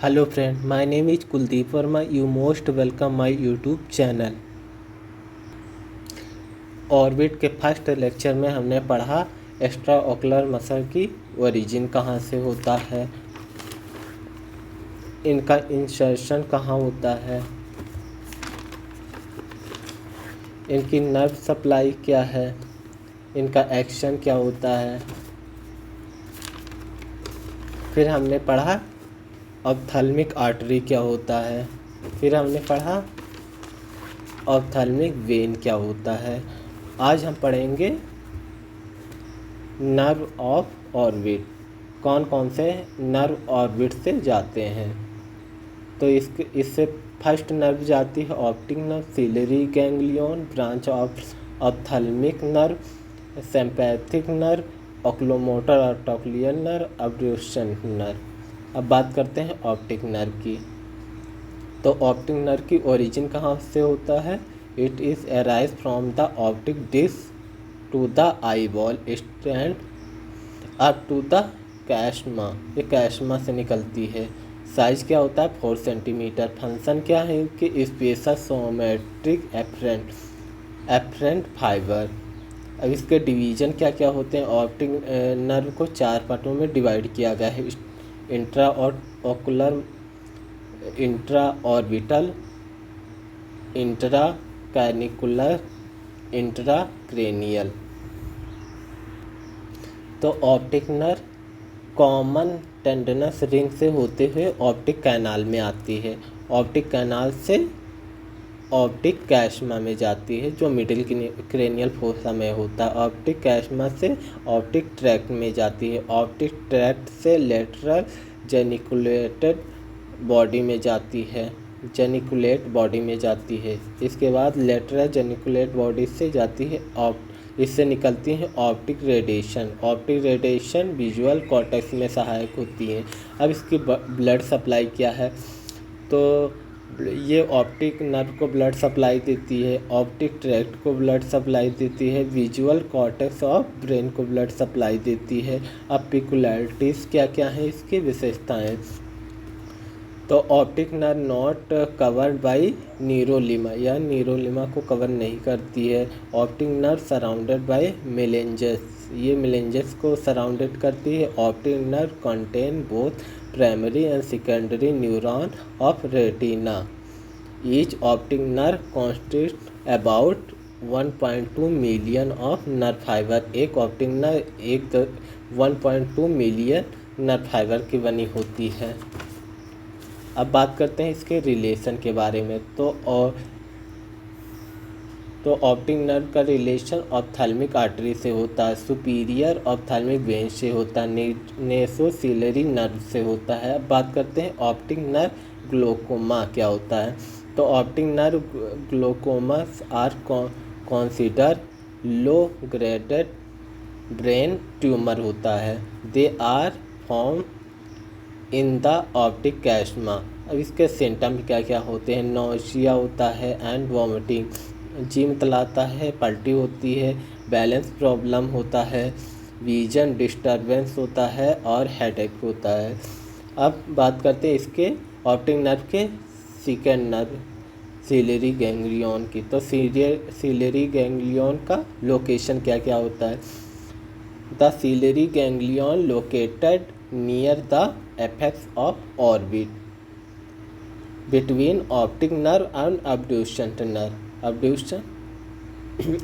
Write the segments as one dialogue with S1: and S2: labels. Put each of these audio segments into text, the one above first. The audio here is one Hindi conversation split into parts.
S1: Hello friend, my name is Kuldeep Verma. You most welcome my YouTube channel. Orbit के फर्स्ट लेक्चर में हमने पढ़ा एक्स्ट्रा ओकुलर मसल की ओरिजिन कहाँ से होता है, इनका इंसर्शन कहाँ होता है, इनकी नर्व सप्लाई क्या है, इनका एक्शन क्या होता है। फिर हमने पढ़ा ऑप्थेल्मिक आर्टरी क्या होता है, फिर हमने पढ़ा ऑप्थेल्मिक वेन क्या होता है। आज हम पढ़ेंगे नर्व ऑफ ऑर्बिट, कौन कौन से नर्व ऑर्बिट से जाते हैं। तो इससे फर्स्ट नर्व जाती है optic nerve, ciliary ganglion, branch of ophthalmic nerve, sympathetic nerve, oculomotor auricular nerve, abduction nerve. अब बात करते हैं ऑप्टिक नर्व की। तो ऑप्टिक नर्व की ओरिजिन कहाँ से होता है। It is arise from the optic disc to the eyeball stand up to the chiasma. ये कैशमा से निकलती है। साइज क्या होता है 4 सेंटीमीटर। फंक्शन क्या है कि स्पेशल सोमेट्रिक एफरेंट फाइबर। अब इसके डिवीज़न क्या क्या होते हैं। ऑप्टिक नर्व को 4 पार्टों में डिवाइड किया गया है। इंट्रा और ocular, intra orbital, intra canalicular, intra cranial. तो optic nerve common tendinous ring से होते हुए ऑप्टिक कैनाल में आती है। ऑप्टिक कैनाल से ऑप्टिक कैशमा में जाती है जो मिडिल क्रेनियल फोसा में होता है। ऑप्टिक कैशमा से ऑप्टिक ट्रैक्ट में जाती है। ऑप्टिक ट्रैक्ट से लेटरल जेनिकुलेटेड बॉडी में जाती है, जेनिकुलेट बॉडी में जाती है। इसके बाद लेटरल जेनिकुलेट बॉडी से जाती है इससे निकलती है optic radiation. Optic radiation visual cortex में सहायक होती है। अब इसकी ब्लड सप्लाई क्या है। तो ये ऑप्टिक नर्व को ब्लड सप्लाई देती है, ऑप्टिक ट्रैक्ट को ब्लड सप्लाई देती है, विजुअल कॉर्टेक्स ऑफ ब्रेन को ब्लड सप्लाई देती है। अब पिकुलैरिटीज़ क्या क्या है इसकी विशेषताएं। तो optic nerve not covered by neurolemma, या न्यूरोलिमा को कवर नहीं करती है। Optic nerve surrounded by meninges, ये मेलेंजेस को सराउंडेड करती है। Optic nerve contain both primary and secondary neuron of retina. Each optic nerve constitute about 1.2 million of nerve fiber. एक optic nerve 1.2 million nerve fiber की बनी होती है। अब बात करते हैं इसके रिलेशन के बारे में। तो ऑप्टिक नर्व का रिलेशन ऑप्थेल्मिक आर्टरी से होता है, सुपीरियर ऑप्थेल्मिक वेन से होता है, नेसोसिलरी नर्व से होता है। अब बात करते हैं ऑप्टिक नर्व ग्लोकोमा क्या होता है। तो optic nerve glaucomas are consider low graded brain tumour होता है। They are form in the optic chiasma. अब इसके सिम्टम क्या क्या होते हैं। नोशिया होता है एंड वॉमिटिंग, जी मितलाता है, पल्टी होती है, बैलेंस प्रॉब्लम होता है, विजन डिस्टर्बेंस होता है और हेडेक होता है। अब बात करते हैं इसके ऑप्टिक नर्व के सेकेंड नर्व सिलियरी गैंग्लियन की। तो सिलियरी गैंग्लियन का लोकेशन क्या क्या होता है। The ciliary ganglion located near the apex of orbit between optic nerve and abduction nerve. Abduction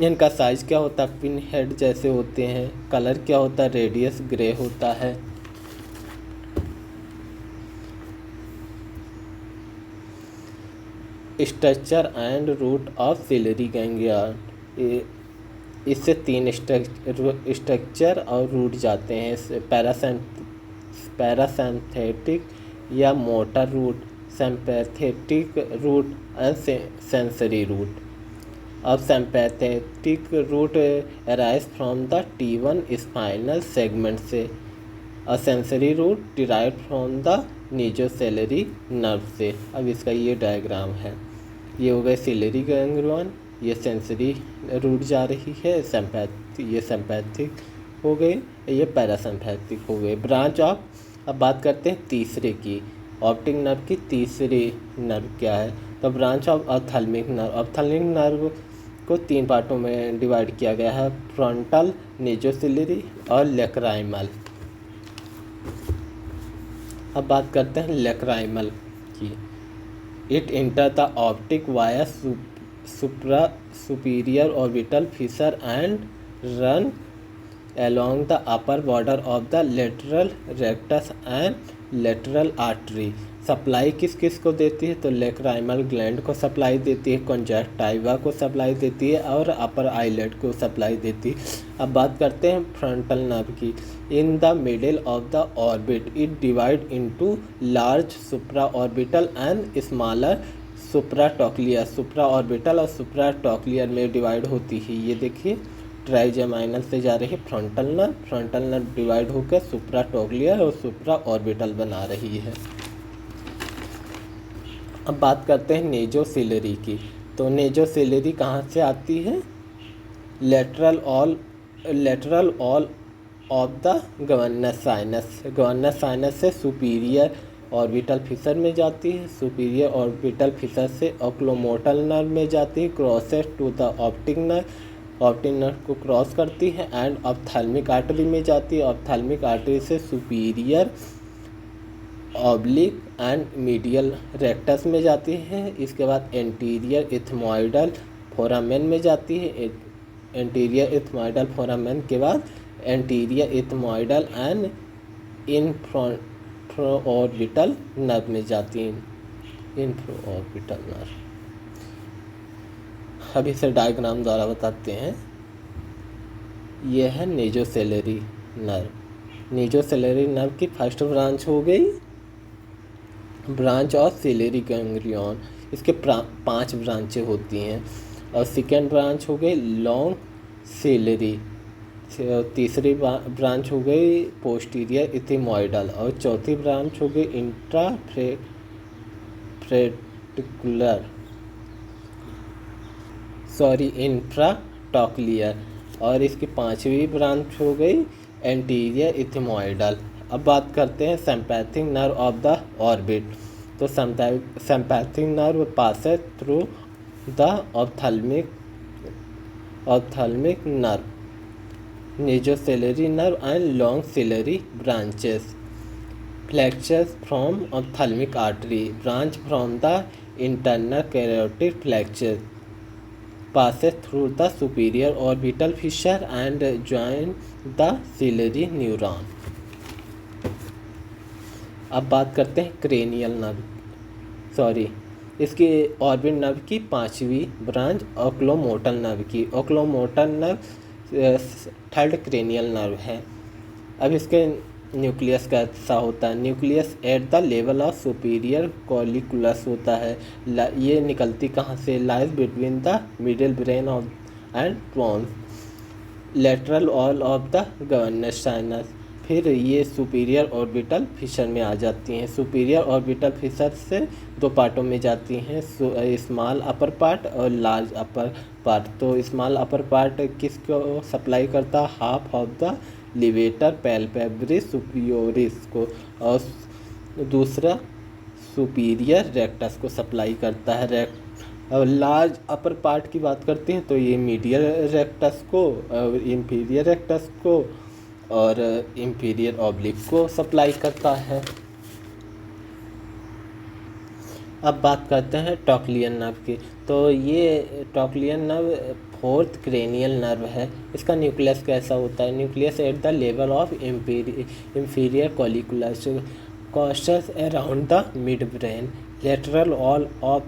S1: इनका साइज क्या होता है, पिन हेड जैसे होते हैं। कलर क्या होता है, रेडियस ग्रे होता है। Structure and root of ciliary ganglion, इससे 3 स्ट्रक्चर और रूट जाते हैं। पैरासिम्पैथिक या motor root, sympathetic root and sensory root. अब sympathetic root arise from the T1 spinal segment से, और sensory root derive from the nasociliary nerve से। अब इसका ये डायग्राम है। ये हो गए सिलियरी गैंग्लियन, ये सेंसरी रूट जा रही है, ये सिम्पैथिक हो गए, ये पैरासिम्पैथिक हो गए। ब्रांच ऑफ, अब बात करते हैं तीसरे की, ऑप्टिक नर्व की तीसरी नर्व क्या है? तो branch of ophthalmic nerve. Ophthalmic nerve को 3 पार्टों में डिवाइड किया गया है, फ्रंटल, नेजोसिलरी और लेक्राइमल। अब बात करते हैं लेक्राइमल की। It enter the optic via superior orbital Fisher and run along the upper border of the lateral rectus and lateral artery। Supply किस किस को देती है? तो लेक्राइमल ग्लैंड को सप्लाई देती है, कंजक्टिवा को सप्लाई देती है और अपर आईलेट को सप्लाई देती है। अब बात करते हैं फ्रंटल नर्व की। In the middle of the orbit it divide into large supra orbital and smaller supratrochlear. Supra orbital और सुप्राटॉक्लियर में डिवाइड होती है। ये देखिए ट्राइजेमाइनल से जा रही है फ्रंटल नर्व डिवाइड होकर सुप्राटॉक्लियर और सुप्रा ऑर्बिटल बना रही है। अब बात करते हैं नेजोसिलरी की। तो नेजोसिलरी कहाँ से आती है? Lateral wall of the cavernous sinus. Governs sinus से सुपीरियर ऑर्बिटल फिशर में जाती है, सुपीरियर ऑर्बिटल फिशर से ओक्लोमोटल नर्व में जाती है, crosses to the optic nerve. Optic nerve को क्रॉस करती है एंड ऑप्थेल्मिक आर्टरी में जाती है। ऑप्थेल्मिक आर्टरी से superior oblique and medial rectus में जाती है। इसके बाद एंटीरियर इथमॉइडल फोरामेन में जाती है। एंटीरियर इथमॉइडल फोरामेन के बाद एंटीरियर इथमॉइडल एंड इंफ्राऑर्बिटल नर्व में जाती है। इंफ्राऑर्बिटल नर्व अभी से डायग्राम द्वारा बताते हैं। यह है नेजोसेलरी नर्व। नेजोसेलरी नर्व की फर्स्ट ब्रांच हो गई ब्रांच ऑफ सिलेरी गैंग्लियन। इसके 5 ब्रांचें होती हैं। और सेकेंड ब्रांच हो गई लॉन्ग सिलेरी। तीसरी ब्रांच हो गई पोस्टीरियर इथिमॉइडल। और चौथी ब्रांच हो गई इंफ्राटॉक्लियर। और इसकी 5वीं ब्रांच हो गई एंटीरियर इथिमॉइडल। अब बात करते हैं sympathetic nerve of the orbit. तो sympathetic nerve passes through the ophthalmic nerve, nasociliary nerve and long ciliary branches. Plexus from ophthalmic artery branch from the internal carotid plexus passes through the superior orbital fissure and join the ciliary neuron। अब बात करते हैं क्रेनियल नर्व, इसके ऑर्बिट नर्व की 5वीं ब्रांच ओक्लोमोटल नर्व की। Oculomotor nerve third cranial nerve है। अब इसके न्यूक्लियस कैसा होता है? Nucleus at the level of superior colliculus होता है। ये निकलती कहाँ से? Lies between the middle brain of and pons, lateral wall of the cavernous sinus. फिर ये सुपीरियर ऑर्बिटल फिशर में आ जाती हैं। सुपीरियर ऑर्बिटल फिशर से 2 पार्टों में जाती हैं, स्मॉल अपर पार्ट और लार्ज अपर पार्ट। तो स्मॉल अपर पार्ट किसको सप्लाई करता है? हाफ ऑफ द लिवेटर पैल्पेब्रिस सुपियोरिस को, और दूसरा सुपीरियर रेक्टस को सप्लाई करता है। और लार्ज अपर पार्ट की बात करते हैं तो ये मीडियल रेक्टस को, इंफीरियर रेक्टस को और इंफीरियर ऑब्लिक को सप्लाई करता है। अब बात करते हैं टॉक्लियन नर्व की। तो ये टॉक्लियन नर्व 4th क्रेनियल नर्व है। इसका न्यूक्लियस कैसा होता है? Nucleus at the level of inferior colliculus, costus around the mid brain, lateral wall of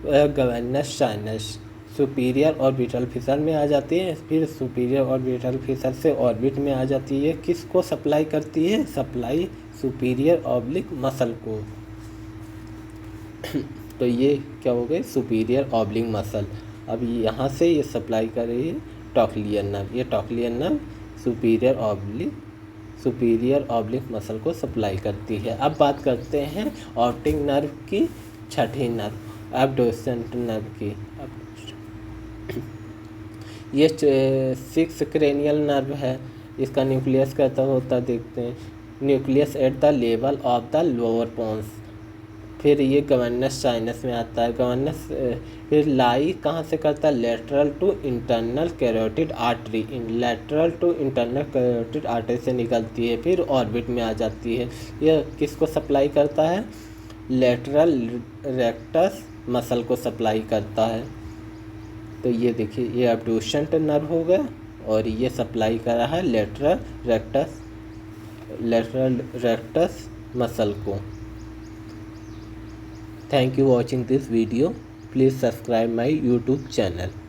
S1: governs sinus. Superior orbital Fisher में आ जाती है। फिर सुपीरियर ऑर्बिटल फिशर से ऑर्बिट में आ जाती है। किसको सप्लाई करती है? सप्लाई सुपीरियर ऑब्लिक मसल को। तो ये क्या हो गई? Superior oblique muscle. अब यहाँ से ये सप्लाई कर रही है टॉक्लियन नर्व। ये टॉक्लियन नर्व सुपीरियर ऑब्लिक मसल को सप्लाई करती है। अब बात करते हैं ऑप्टिक नर्व की 6ठी नर्व, एब्डोसेंट नर्व की। ये 6th क्रेनियल नर्व है। इसका न्यूक्लियस कैसा होता है देखते हैं। Nucleus at the level of the lower pons. फिर ये गवर्नेंस साइनस में आता है। गवर्नेंस फिर लाई कहाँ से करता है, lateral to internal carotid artery, lateral to internal carotid artery से निकलती है, फिर ऑर्बिट में आ जाती है। यह किसको सप्लाई करता है, लेटरल रेक्टस मसल को सप्लाई करता है। तो ये देखिए ये अब्ड्यूसेंट नर्व हो गया और ये सप्लाई कर रहा है लेटरल रेक्टस मसल को। Thank you watching this video. Please subscribe my YouTube channel.